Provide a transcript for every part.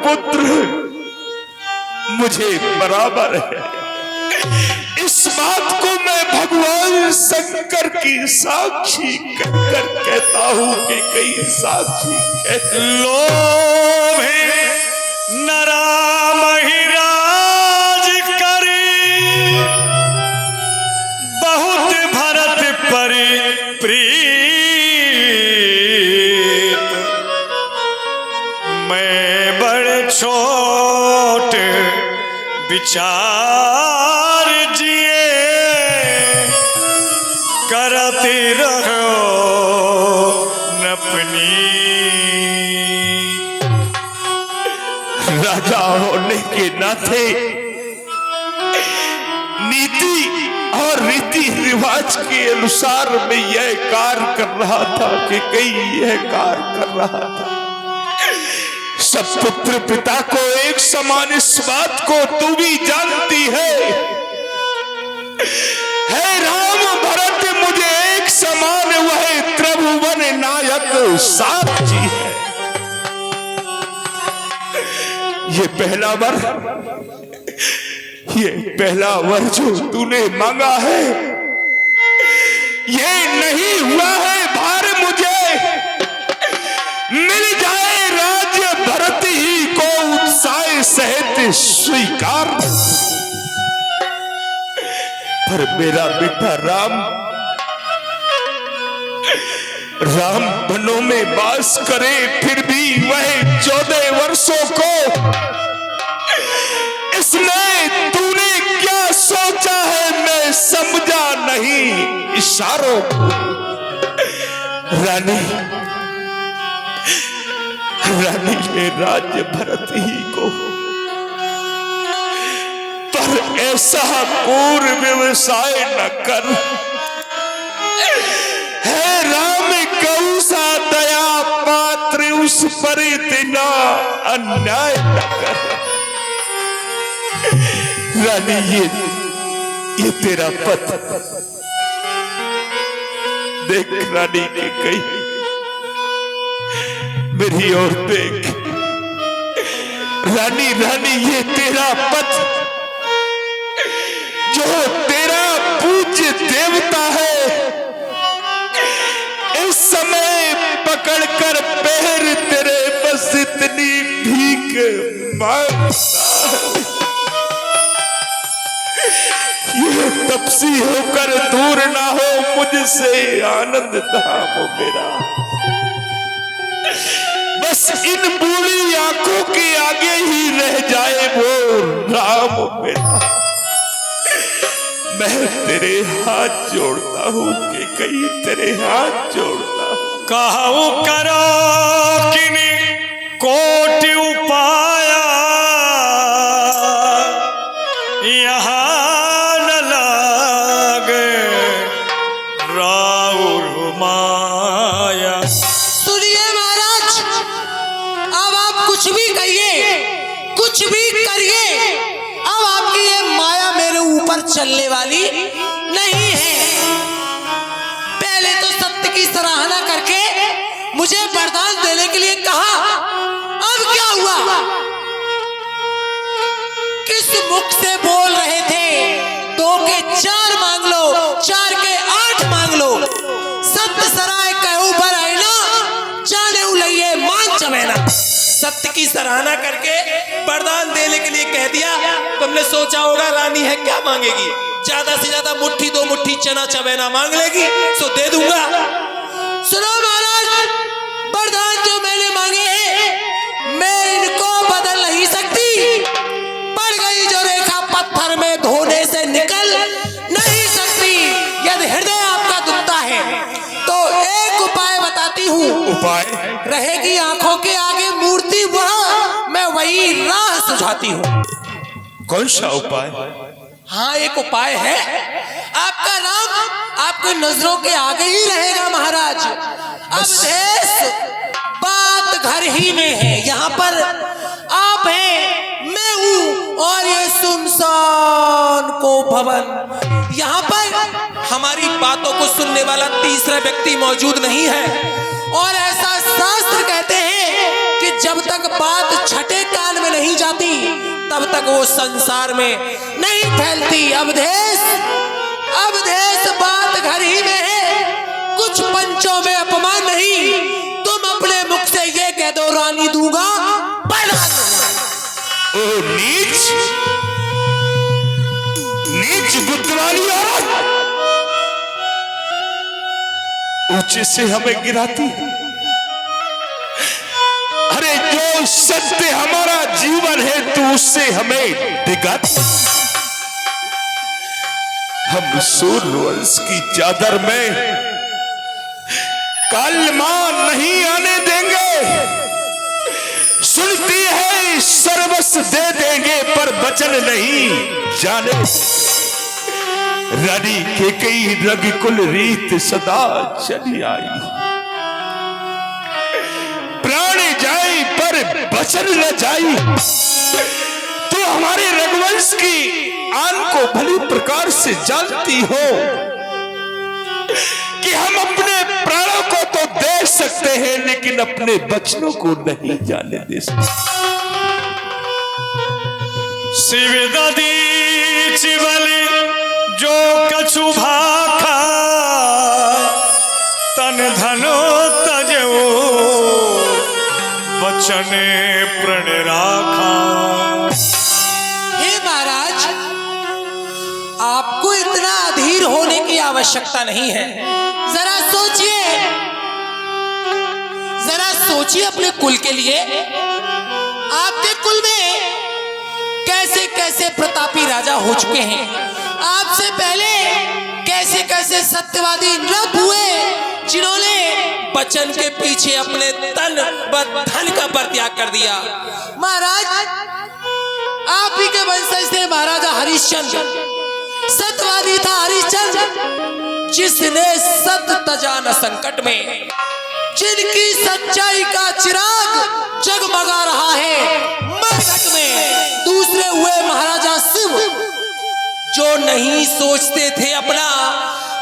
पुत्र मुझे बराबर है। इस बात को मैं भगवान शंकर की साक्षी कहकर कहता हूं कि कई साक्षी लोभे नरामहिराज करी बहुत भरत परि प्रीत मैं बड़ छोट विचार जिए करती रहो नपनी। राजा होने के नाते नीति और रीति रिवाज के अनुसार मैं यह कार्य कर रहा था कि कई यह कार्य कर रहा था। सब पुत्र पिता को एक समान, इस बात को तू भी जानती है राम भरत मुझे एक समान, वह त्रिभुवन नायक साक्षी है। ये पहला वर जो तूने मांगा है, ये नहीं हुआ है भार मुझे मिल जाए राज्य भरत ही को उत्साह सहित स्वीकार। पर मेरा बेटा राम वनों में वास करे, फिर भी वह 14 वर्षों को इसमें तूने क्या सोचा है मैं समझा नहीं इशारों को। रानी ये राज्य भरत ही को, पर ऐसा क्रूर व्यवसाय न कर। है राम कौन सा दया पात्र, उस पर इतना अन्याय न कर। रानी ये तेरा पति देख, रानी के कई मेरी ओर देख। रानी ये तेरा पति जो तेरा पूज्य देवता है, इस समय पकड़कर पैर तेरे बस इतनी भीख मांगता है। ये तपसी होकर दूर ना हो मुझसे आनंद धाम मेरा, बस इन बूढ़ी आंखों के आगे ही रह जाए वो राम मेरा। मैं तेरे हाथ जोड़ता हूँ कि कहीं तेरे हाथ जोड़ता हूँ। कहूँ करो किनी कोटि उपाया, यहाँ न लागे राउर माया। सुनिए महाराज, अब आप कुछ भी कहिए, कुछ भी करिए, अब आपकी ये माया मेरे ऊपर चलने वाली नहीं है। पहले तो सत्य की सराहना करके मुझे वरदान देने के लिए कहा, अब क्या हुआ? किस मुख से बोल रहे थे 2 के 4 मांग लो, 4 के 8 मांग लो। सत्य सराय कहू पर आई ना, जाने उलैये मांग चमेना। सत्य की सराहना करके वरदान देने के लिए कह दिया। तुमने सोचा होगा रानी है क्या मांगेगी, ज्यादा से ज्यादा मुट्ठी 2 मुट्ठी चना चबेना मांग लेगी, सो दे दूंगा। सुनो महाराज, वरदान जो मैंने मांगे हैं मैं इनको बदल नहीं सकती। पड़ गई जो रेखा पत्थर में धोने से निकल नहीं सकती। यदि हृदय आपका दुखता है तो एक उपाय बताती हूँ। उपाय रहेगी आंखों के आगे मूर्ति, वहां मैं वही राह सुझाती हूँ। कौन सा उपाय? हाँ, एक उपाय है। आपका राम आपकी नजरों के आगे ही रहेगा महाराज। अब देश बात घर ही में है, यहाँ पर आप हैं, मैं हूँ, और ये सुनसान को भवन, यहाँ पर हमारी बातों को सुनने वाला तीसरा व्यक्ति मौजूद नहीं है। और ऐसा शास्त्र कहते हैं कि जब तक बात छठे कान तब तक वो संसार में नहीं फैलती। अवधेश, अवधेश बात घर ही में है, कुछ पंचों में अपमान नहीं। तुम अपने मुख से ये कह दो रानी दूंगा बना। ओ नीच, नीच बुद्ध वाली औरत, ऊंचे से हमें गिराती है। अरे जो सत्य हमारा जीवन है तू उससे हमें डिगाती। हम सूर्यवंश की चादर में कालमान नहीं आने देंगे। सुनती है सर्वस्व दे देंगे पर वचन नहीं जाने। रानी के कई रघुकुल रीत सदा चली आई। प्राण जाई पर वचन न जाई। तो हमारे रघुवंश की आन को भली प्रकार से जानती हो कि हम अपने प्राणों को तो दे सकते हैं लेकिन अपने बचनों को नहीं जाने दे सकते। शिव ददी चिवली जो कछु भाखा तन धनो तजो बचने प्रण राखा। हे महाराज, आपको इतना अधीर होने की आवश्यकता नहीं है। जरा सोचिए, जरा सोचिए अपने कुल के लिए। आपके कुल में कैसे कैसे प्रतापी राजा हो चुके हैं। आपसे पहले कैसे कैसे सत्यवादी नृप हुए जिन्होंने वचन के पीछे अपने तन व धन का परित्याग कर दिया। महाराज, आप ही के वंशज थे महाराजा हरिश्चंद्र। सत्यवादी था हरिश्चंद्र, जिसने सत्य तजा न संकट में, जिनकी सच्चाई का चिराग जगमगा रहा है मरघट में। दूसरे हुए महाराजा शिव, जो नहीं सोचते थे अपना,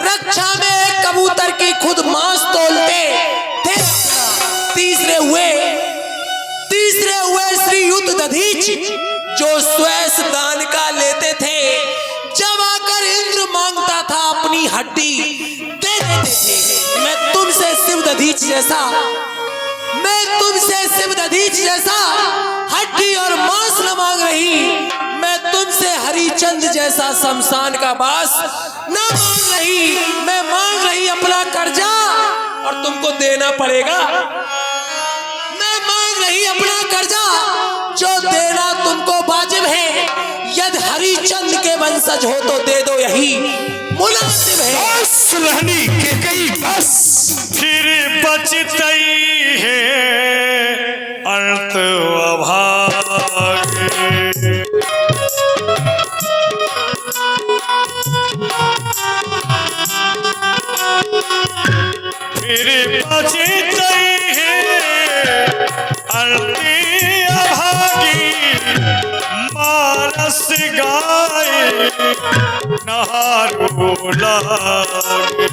रक्षा में कबूतर की खुद मांस तोलते थे। तीसरे हुए श्री युद्ध दधीच, जो स्वेश दान का लेते थे। जब आकर इंद्र मांगता था अपनी हड्डी दे देते थे। मैं तुमसे शिव दधीच जैसा हड्डी और मांस न मांग रही। मैं तुमसे हरिचंद जैसा शमशान का बास न मांग रही। मैं मांग रही अपना कर्जा और तुमको देना पड़ेगा। मैं मांग रही अपना कर्जा जो देना तुमको वाजिब है। यदि हरिचंद के वंशज हो तो दे दो, यही मुनासिब है। बस रहनी के कई बस फिर बचतई है अर्थ अभागे। फिर बचतई है अर्थ अभागी। मानस गाय नहारो लागे।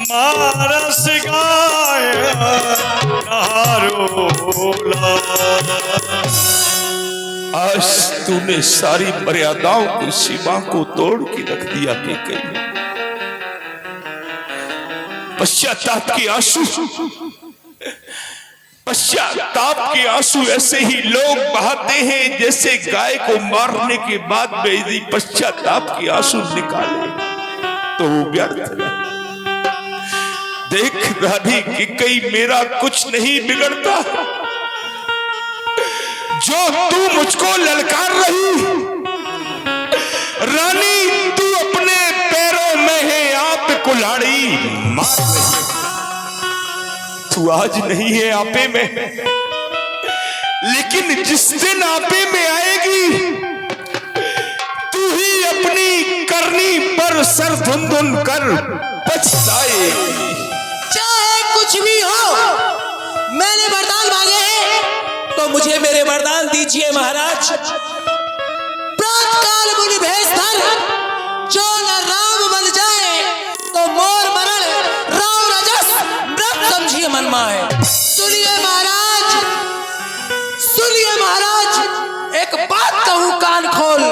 मानस गाय नहारो लागे। आज तूने सारी मर्यादाओं की सीमा को तोड़ के रख दिया कि कहीं पश्चाताप के आंसू, पश्चाताप के आंसू ऐसे ही लोग बहाते हैं जैसे गाय को मारने के बाद में यदि पश्चाताप के आंसू निकाले तो वो व्यर्थ है। देख रानी कि कहीं मेरा कुछ नहीं बिगड़ता। जो तू मुझको ललकार रही रानी, तू अपने पैरों में है आप कुल्हाड़ी मार रही। तू आज नहीं है आपे में, लेकिन जिस दिन आपे में आएगी तू ही अपनी करनी पर सर धुन कर पछताएगी। चाहे कुछ भी हो, मैंने वरदान मांगे हैं तो मुझे मेरे वरदान दीजिए महाराज। प्रातःकाल मुनि भेष धर, जो न राम बन जाए तो मोर मरण राम रजस व्रत समझिए मनमा है। सुनिए महाराज, एक बात कान खोल,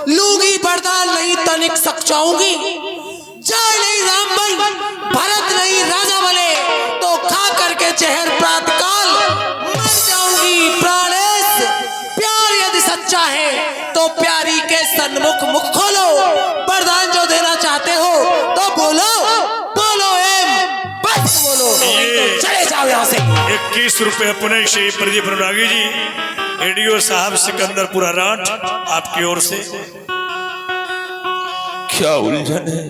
लूंगी बरदान नहीं तनिक सक जाऊंगी। जय नहीं राम बन, भरत नहीं राजा बने, तो खा करके जहर प्रातः काल मर जाऊंगी। प्राणेश, प्यार यदि सच्चा है तो प्यारी के सन्मुख मुख खोलो। वरदान जो देना चाहते हो तो बोलो, बोलो एम, बस बोलो, नहीं तो चले जाओ यहाँ से। 21 रुपए अपने श्री प्रदीप अनुरागी जी, एडीओ साहब सिकंदरपुरा राठ, आपकी ओर से। क्या उलझन है,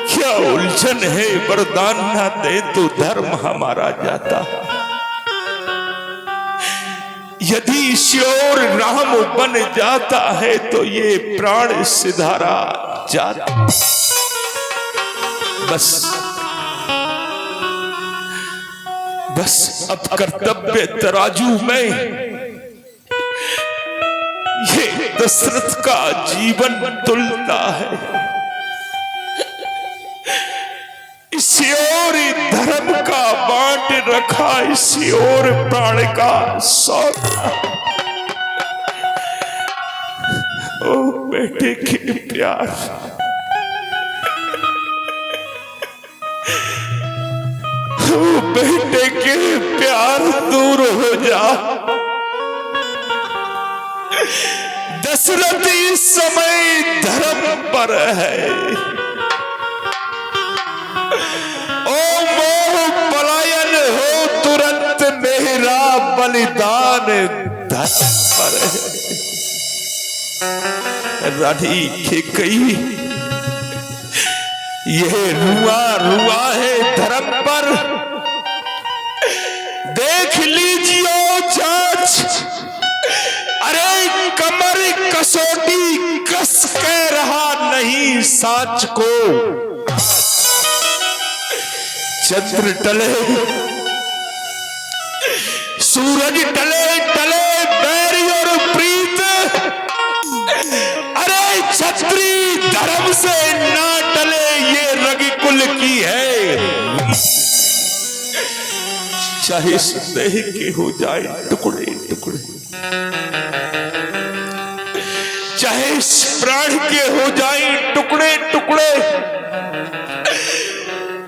क्या उलझन है। वरदान ना दे तो धर्म हमारा जाता। यदि श्योर राम बन जाता है तो ये प्राण सिधारा जाता। बस अब कर्तव्य तराजू में ये दशरथ का जीवन तुलता है। इसी ओर धर्म का बांट रखा, इसी ओर प्राण का सौदा। ओ बेटे के प्यार, ओ बेटे के प्यार दूर हो जा। दशरथ इस समय धर्म पर है। ओ मोह पलायन हो तुरंत, मेरा बलिदान धर्म पर है। रानी कैकेयी ये रुआ रुआ है धर्म पर। देख लीजिए जांच, अरे कमर कसौटी कस के रहा नहीं साच को। चंद्र टले, सूरज टले, टले बैरी और प्रीत। अरे छत्री धर्म से ना टले, ये रविकुल की है। चाहे स्नेह के हो जाए टुकड़े टुकड़े, चाहे प्राण के हो जाए टुकड़े टुकड़े।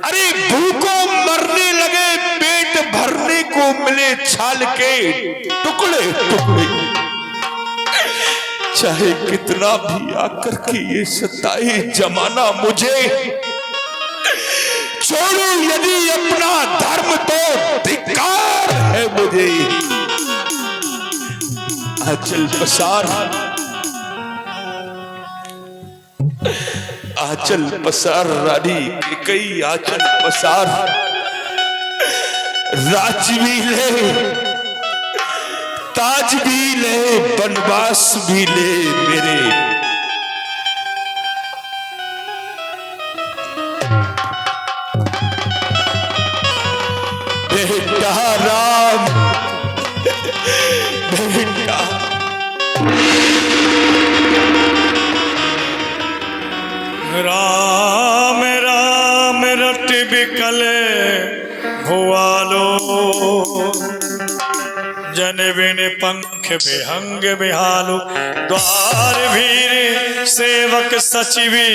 अरे भूखों मरने लगे, पेट भरने को मिले छाल के टुकड़े टुकड़े। चाहे कितना भी आकर के ये सताए जमाना मुझे, छोड़ू यदि अपना धर्म तो धिक्कार है मुझे। आंचल पसार, आंचल पसार रानी कैकेयी, आंचल पसार। राज भी ले, ताज भी ले, वनवास भी ले मेरे। बेटा राम, बेटा राम राम रट बिकले भुआलो, जन बिन पंख विहंग बिहालो। द्वार भीर सेवक सचिवी,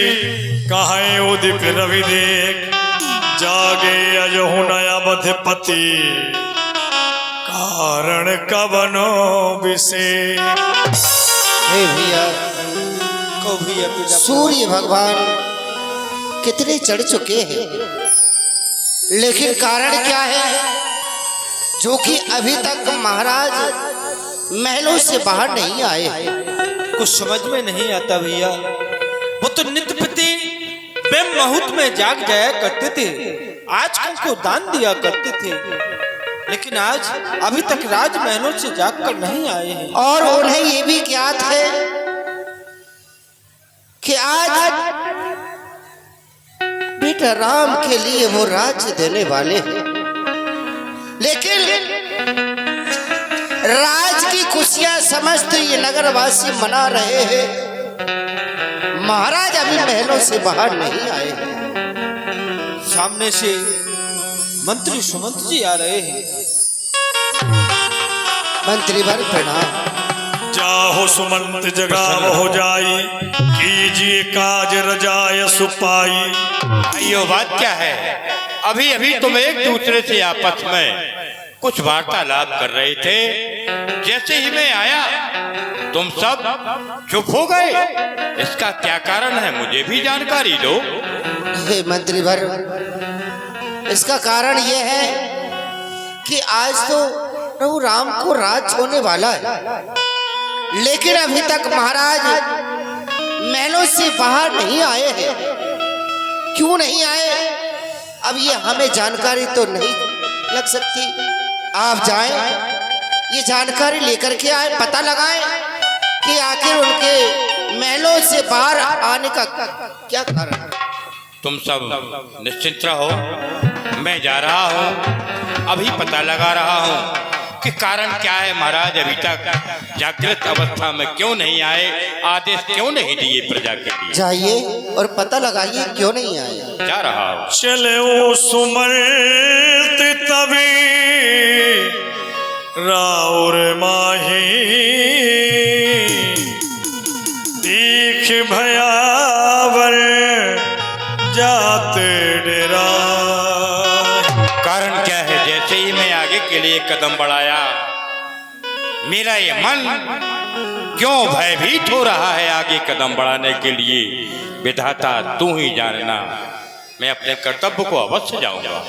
कहे उदित रवि देख। जागे अजहु नयावधपति, कारण कवनो विशेष। हे भैया, सूर्य भगवान कितने चढ़ चुके हैं, लेकिन कारण क्या है जो कि अभी तक महाराज महलों से बाहर नहीं आए। कुछ समझ में नहीं आता भैया। वो तो नित्य प्रति ब्रह्म मुहूर्त में जाग जाया करते थे, आज को दान दिया करते थे, लेकिन आज अभी तक राजमहलों से जाग कर नहीं आए हैं। और उन्हें ये भी ज्ञात है कि आज बेटा राम के लिए वो राज्य देने वाले हैं, लेकिन राज की खुशियां समस्त ये नगरवासी मना रहे हैं। महाराज अभी महलों से बाहर नहीं आए हैं। सामने से मंत्री सुमंत जी आ रहे हैं। मंत्रीवर प्रणाम। जाहो सुमंत जगाव हो जाई, कीजिए काज रजाय सुपाई। भाइयों बात क्या है, अभी अभी तुम एक दूसरे से आपस में कुछ वार्तालाप कर रहे थे, जैसे ही मैं आया तुम सब चुप हो गए। इसका क्या कारण है, मुझे भी जानकारी दो। हे मंत्रीवर, इसका कारण यह है कि आज तो प्रभु राम को राज होने वाला है, लेकिन अभी तक महाराज महलों से बाहर नहीं आए हैं। क्यों नहीं आए, अब ये हमें जानकारी तो नहीं लग सकती। आप जाएं, ये जानकारी लेकर के आए, पता लगाएं कि आखिर उनके महलों से बाहर आने का क्या कारण है। तुम सब निश्चिंत रहो, मैं जा रहा हूँ, अभी पता लगा रहा हूँ कि कारण क्या है। महाराज अभी तक जागृत अवस्था में क्यों नहीं आए, आदेश क्यों नहीं दिए प्रजा के लिए। जाइए और पता लगाइए क्यों नहीं आए। जा रहा हूँ। चले वो सुमंत तभी राउर माही, दीख भयावर जाते डेरा। कारण क्या है, जैसे ही मैं आगे के लिए कदम बढ़ाया, मेरा ये मन क्यों भयभीत हो रहा है आगे कदम बढ़ाने के लिए। विधाता तू ही जानना, मैं अपने कर्तव्य को अवश्य जाऊंगा।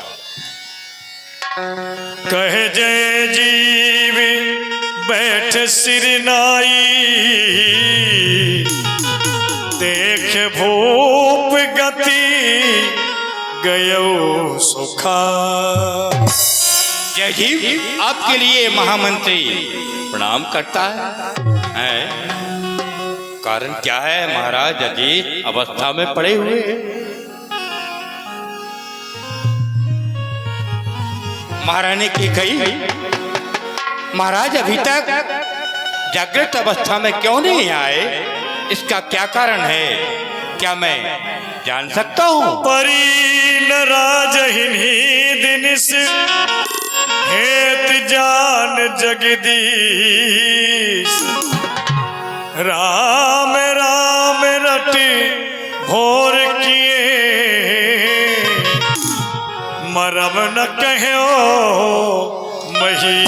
कहे जय जीव बैठ सिर नाई, देख भूप गति गयो सुखा। जय जीव आपके लिए महामंत्री प्रणाम करता है। कारण क्या है महाराज, अजीत अवस्था में पड़े हुए हैं। महारानी की कही, महाराज अभी तक जागृत अवस्था में क्यों नहीं आए, इसका क्या कारण है, क्या मैं जान सकता हूँ। परी न राजहिनी दिन से हेत जान जगदीश, राम राम रटे भोर किए, मरम न कहो मही।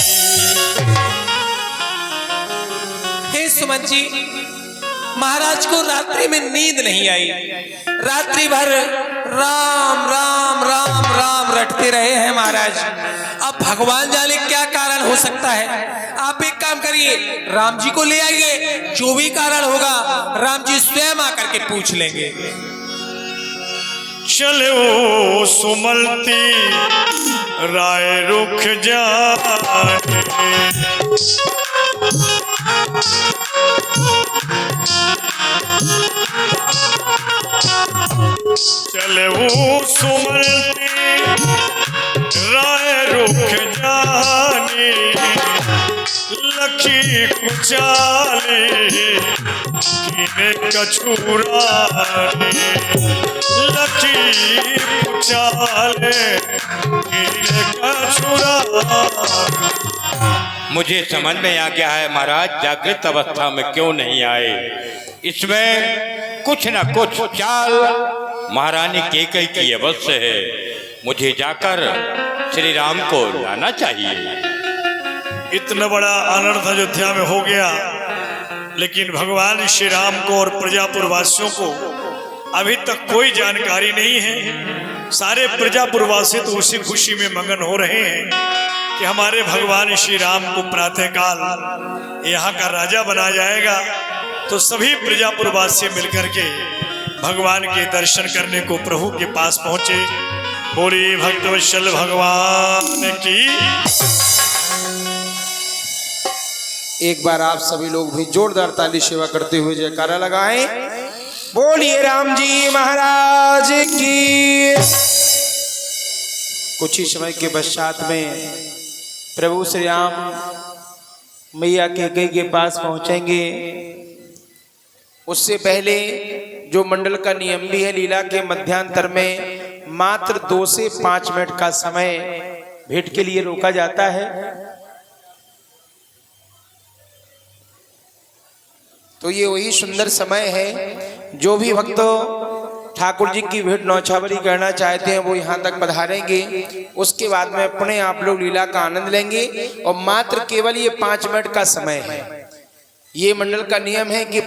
हे सुमन जी, महाराज को रात्रि में नींद नहीं आई, रात्रि भर राम राम राम राम रटते रहे हैं महाराज। अब भगवान जाने क्या कारण हो सकता है। आप एक काम करिए, राम जी को ले आइए, जो भी कारण होगा राम जी स्वयं आकर के पूछ लेंगे। चले वो सुमलती राय रुख जाने, चले वो सुमलती राय रुख जाने, लखी कुचाले कीने कछुराने, लखी कुचाले कीने कछुराने। मुझे समझ में आ गया है महाराज, जागृत अवस्था में क्यों नहीं आए। इसमें कुछ न कुछ चाल महारानी कैकेयी की अवश्य है। मुझे जाकर श्री राम को लाना चाहिए। इतना बड़ा अनर्थ अयोध्या में हो गया, लेकिन भगवान श्री राम को और प्रजापुर वासियों को अभी तक कोई जानकारी नहीं है। सारे प्रजापुर वासी तो उसी खुशी में मगन हो रहे हैं कि हमारे भगवान श्री राम को प्रातःकाल यहाँ का राजा बनाया जाएगा। तो सभी प्रजापुर वासी मिलकर के भगवान के दर्शन करने को प्रभु के पास पहुंचे। बोली भक्तवत्सल भगवान की। एक बार आप सभी लोग भी जोरदार ताली सेवा करते हुए जयकारा लगाएं। बोलिए राम जी महाराज की। कुछ ही समय के पश्चात में प्रभु श्री राम मैया कैकेयी के पास पहुंचेंगे। उससे पहले जो मंडल का नियम भी है, लीला के मध्यांतर में मात्र 2 से 5 मिनट का समय भेंट के लिए रोका जाता है। तो ये वही सुंदर समय है। जो भी भक्त ठाकुर जी की भेंट नौछावरी करना चाहते हैं वो यहाँ तक पधारेंगे। उसके बाद में अपने आप लोग लीला का आनंद लेंगे और मात्र केवल ये 5 मिनट का समय है। ये मंडल का नियम है कि